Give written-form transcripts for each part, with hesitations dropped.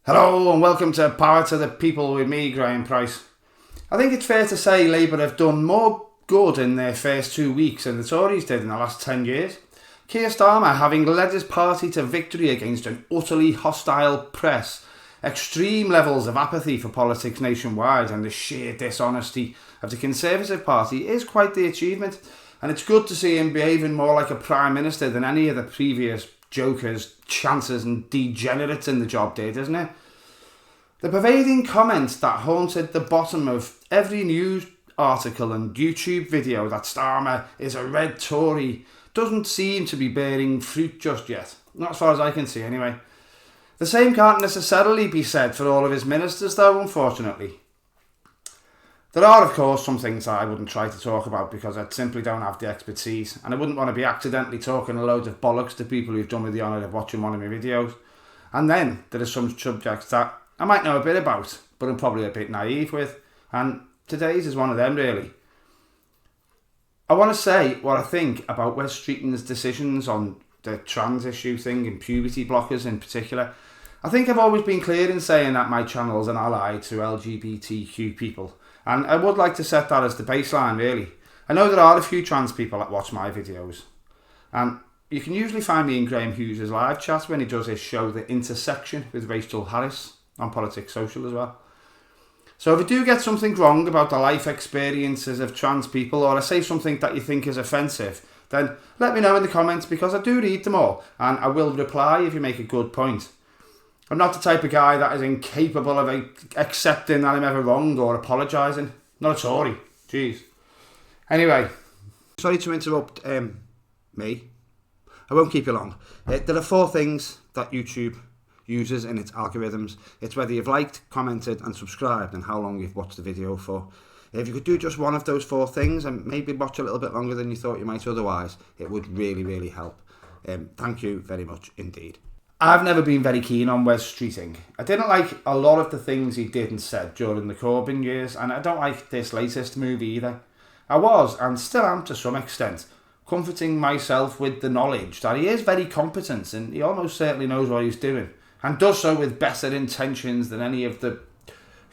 Hello and welcome to Power to the People with me, Graeme Pryce. I think it's fair to say Labour have done more good in their first 2 weeks than the Tories did in the last 10 years. Keir Starmer, having led his party to victory against an utterly hostile press, extreme levels of apathy for politics nationwide and the sheer dishonesty of the Conservative Party is quite the achievement, and it's good to see him behaving more like a Prime Minister than any of the previous jokers, chancers and degenerates in the job did, isn't it? The pervading comments that haunted the bottom of every news article and YouTube video that Starmer is a red Tory doesn't seem to be bearing fruit just yet. Not as far as I can see anyway. The same can't necessarily be said for all of his ministers though, unfortunately. There are, of course, some things I wouldn't try to talk about because I simply don't have the expertise, and I wouldn't want to be accidentally talking a load of bollocks to people who've done me the honour of watching one of my videos. And then there are some subjects that I might know a bit about, but I'm probably a bit naive with, and today's is one of them really. I want to say what I think about Wes Streeting's decisions on the trans issue thing and puberty blockers in particular. I think I've always been clear in saying that my channel is an ally to LGBTQ people. And I would like to set that as the baseline, really. I know there are a few trans people that watch my videos. And you can usually find me in Graham Hughes' live chat when he does his show The Intersection with Rachel Harris on Politics Social as well. So if I do get something wrong about the life experiences of trans people, or I say something that you think is offensive, then let me know in the comments because I do read them all and I will reply if you make a good point. I'm not the type of guy that is incapable of accepting that I'm ever wrong or apologising. Not a Tory. Jeez. Anyway, sorry to interrupt me. I won't keep you long. There are 4 things that YouTube uses in its algorithms. It's whether you've liked, commented and subscribed and how long you've watched the video for. If you could do just one of those 4 things and maybe watch a little bit longer than you thought you might otherwise, it would really, really help. Thank you very much indeed. I've never been very keen on Wes Streeting. I didn't like a lot of the things he did and said during the Corbyn years, and I don't like this latest move either. I was, and still am to some extent, comforting myself with the knowledge that he is very competent and he almost certainly knows what he's doing, and does so with better intentions than any of the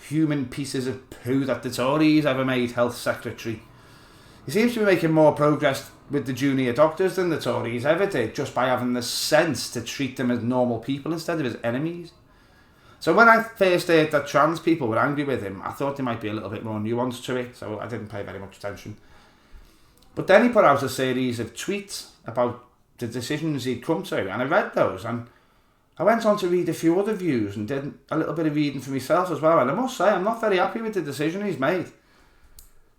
human pieces of poo that the Tories ever made Health Secretary. He seems to be making more progress with the junior doctors than the Tories ever did, just by having the sense to treat them as normal people instead of as enemies. So when I first heard that trans people were angry with him, I thought there might be a little bit more nuance to it, so I didn't pay very much attention. But then he put out a series of tweets about the decisions he'd come to, and I read those, and I went on to read a few other views and did a little bit of reading for myself as well, and I must say I'm not very happy with the decision he's made.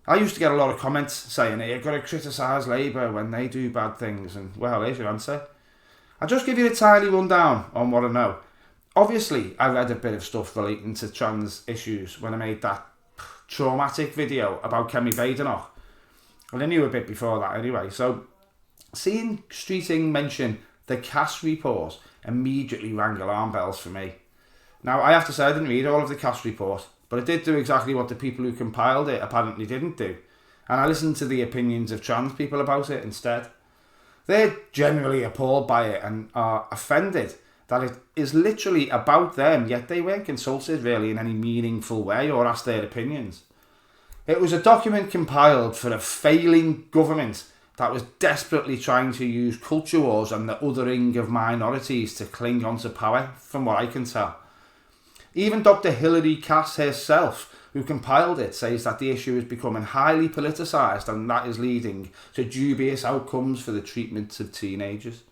I used to get a lot of comments saying that you've got to criticise Labour when they do bad things, and well, there's your answer. I'll just give you a tiny rundown on what I know. Obviously, I read a bit of stuff relating to trans issues when I made that traumatic video about Kemi Badenoch, and I knew a bit before that anyway, so seeing Streeting mention the Cass report immediately rang alarm bells for me. Now, I have to say I didn't read all of the Cass report, but I did do exactly what the people who compiled it apparently didn't do, and I listened to the opinions of trans people about it instead. They're generally appalled by it and are offended that it is literally about them, yet they weren't consulted really in any meaningful way or asked their opinions. It was a document compiled for a failing government that was desperately trying to use culture wars and the othering of minorities to cling on to power, from what I can tell. Even Dr. Hilary Cass herself, who compiled it, says that the issue is becoming highly politicised and that is leading to dubious outcomes for the treatment of teenagers.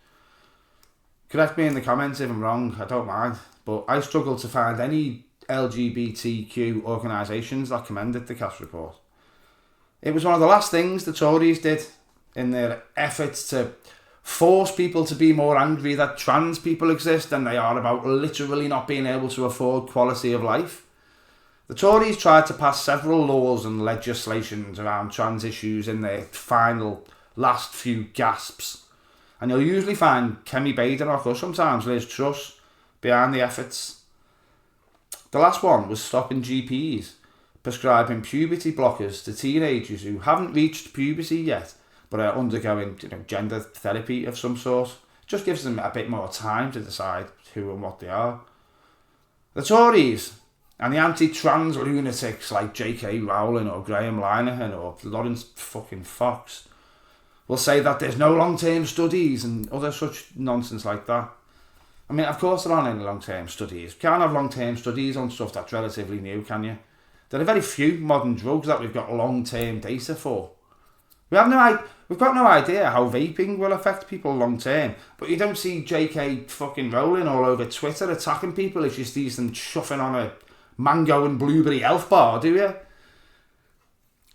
Correct me in the comments if I'm wrong, I don't mind, but I struggle to find any LGBTQ organisations that commended the Cass report. It was one of the last things the Tories did in their efforts to force people to be more angry that trans people exist than they are about literally not being able to afford quality of life. The Tories tried to pass several laws and legislations around trans issues in their final last few gasps, and you'll usually find Kemi Badenoch or sometimes Liz Truss behind the efforts. The last one was stopping GPs prescribing puberty blockers to teenagers who haven't reached puberty yet but are undergoing gender therapy of some sort. It just gives them a bit more time to decide who and what they are. The Tories and the anti-trans lunatics like J.K. Rowling or Graham Linehan or Lawrence fucking Fox will say that there's no long-term studies and other such nonsense like that. I mean, of course there aren't any long-term studies. You can't have long-term studies on stuff that's relatively new, can you? There are very few modern drugs that we've got long-term data for. We've got no idea how vaping will affect people long-term, but you don't see J.K. fucking Rowling all over Twitter attacking people if you see them chuffing on a mango and blueberry health bar, do you?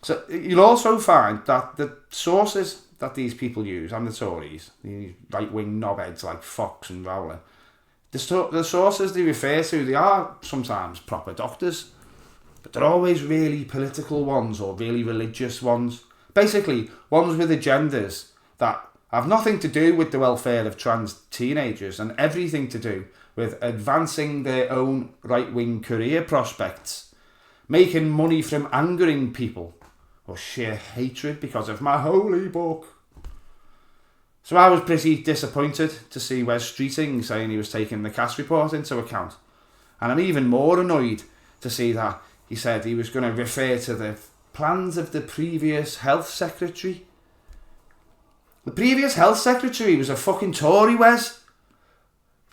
So you'll also find that the sources that these people use, and the Tories, these right-wing knobheads like Fox and Rowling, the sources they refer to, they are sometimes proper doctors, but they're always really political ones or really religious ones. Basically, ones with agendas that have nothing to do with the welfare of trans teenagers and everything to do with advancing their own right-wing career prospects, making money from angering people, or sheer hatred because of my holy book. So I was pretty disappointed to see Wes Streeting saying he was taking the Cass report into account. And I'm even more annoyed to see that he said he was going to refer to the plans of the previous health secretary. The previous health secretary was a fucking Tory, Wes.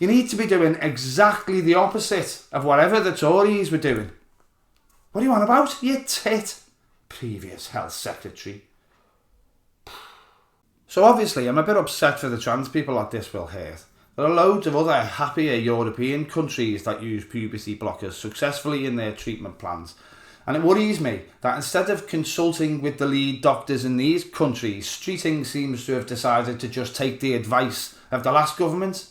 You need to be doing exactly the opposite of whatever the Tories were doing. What are you on about, you tit? Previous health secretary. So obviously I'm a bit upset for the trans people that this will hurt. There are loads of other happier European countries that use puberty blockers successfully in their treatment plans. And it worries me that instead of consulting with the lead doctors in these countries, Streeting seems to have decided to just take the advice of the last government,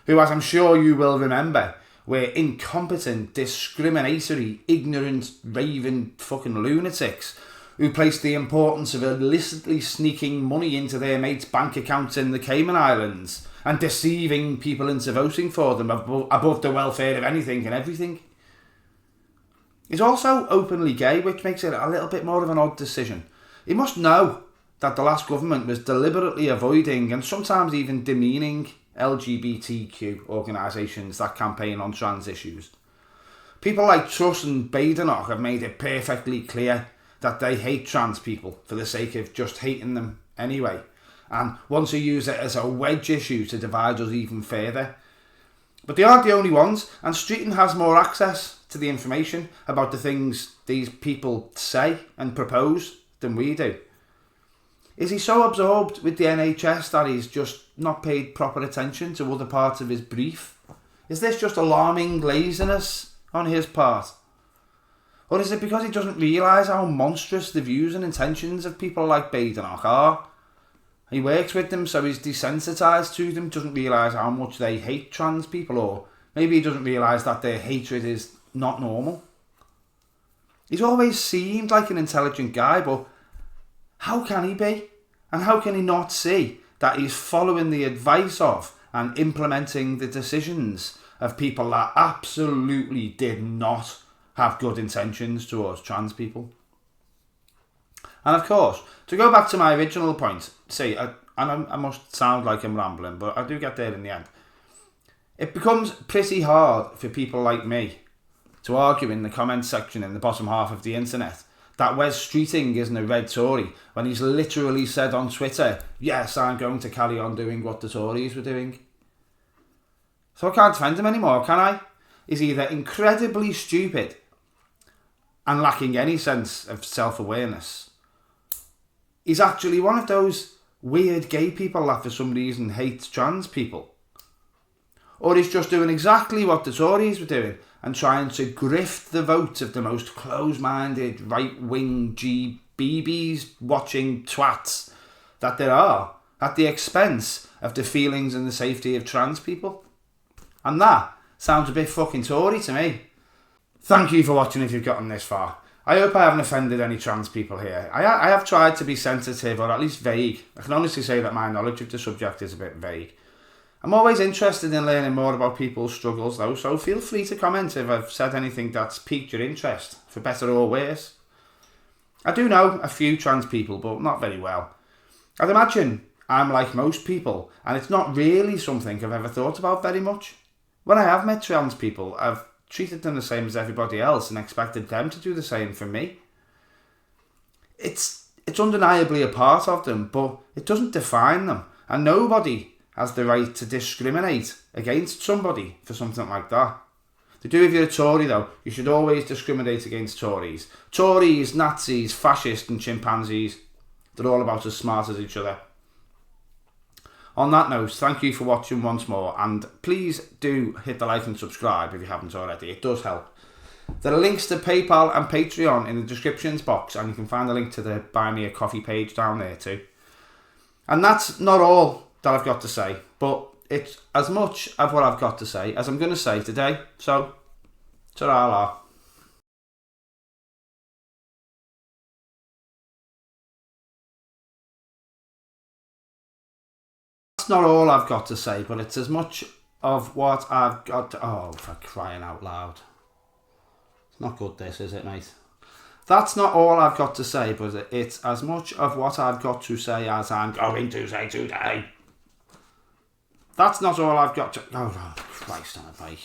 who, as I'm sure you will remember, were incompetent, discriminatory, ignorant, raving fucking lunatics who placed the importance of illicitly sneaking money into their mates' bank accounts in the Cayman Islands and deceiving people into voting for them above the welfare of anything and everything. He's also openly gay, which makes it a little bit more of an odd decision. He must know that the last government was deliberately avoiding and sometimes even demeaning LGBTQ organisations that campaign on trans issues. People like Truss and Badenoch have made it perfectly clear that they hate trans people for the sake of just hating them anyway, and want to use it as a wedge issue to divide us even further. But they aren't the only ones, and Streeting has more access to the information about the things these people say and propose than we do. Is he so absorbed with the NHS that he's just not paid proper attention to other parts of his brief? Is this just alarming laziness on his part? Or is it because he doesn't realise how monstrous the views and intentions of people like Badenoch are? He works with them, so he's desensitised to them, doesn't realise how much they hate trans people, or maybe he doesn't realise that their hatred is not normal. He's always seemed like an intelligent guy, but how can he be? And how can he not see that he's following the advice of and implementing the decisions of people that absolutely did not have good intentions towards trans people? And of course, to go back to my original point, I must sound like I'm rambling, but I do get there in the end. It becomes pretty hard for people like me to argue in the comment section in the bottom half of the internet that Wes Streeting isn't a red Tory when he's literally said on Twitter, yes, I'm going to carry on doing what the Tories were doing. So I can't defend him anymore, can I? He's either incredibly stupid and lacking any sense of self-awareness. He's actually one of those weird gay people that for some reason hates trans people. Or he's just doing exactly what the Tories were doing and trying to grift the vote of the most close-minded right-wing GBBs watching twats that there are at the expense of the feelings and the safety of trans people. And that sounds a bit fucking Tory to me. Thank you for watching if you've gotten this far. I hope I haven't offended any trans people here. I have tried to be sensitive or at least vague. I can honestly say that my knowledge of the subject is a bit vague. I'm always interested in learning more about people's struggles though, so feel free to comment if I've said anything that's piqued your interest, for better or worse. I do know a few trans people, but not very well. I'd imagine I'm like most people, and it's not really something I've ever thought about very much. When I have met trans people, I've treated them the same as everybody else and expected them to do the same for me. It's undeniably a part of them, but it doesn't define them. And nobody has the right to discriminate against somebody for something like that. They do if you're a Tory, though. You should always discriminate against Tories. Tories, Nazis, fascists and chimpanzees. They're all about as smart as each other. On that note, thank you for watching once more, and please do hit the like and subscribe if you haven't already. It does help. There are links to PayPal and Patreon in the descriptions box, and you can find the link to the Buy Me a Coffee page down there too. And that's not all that I've got to say, but it's as much of what I've got to say as I'm going to say today. So, ta-ra-la. That's not all I've got to say, but it's as much of what I've got to... Oh, for crying out loud. It's not good this, is it, mate? That's not all I've got to say, but it's as much of what I've got to say as I'm going to say today. That's not all I've got to... Oh, Christ on a bike.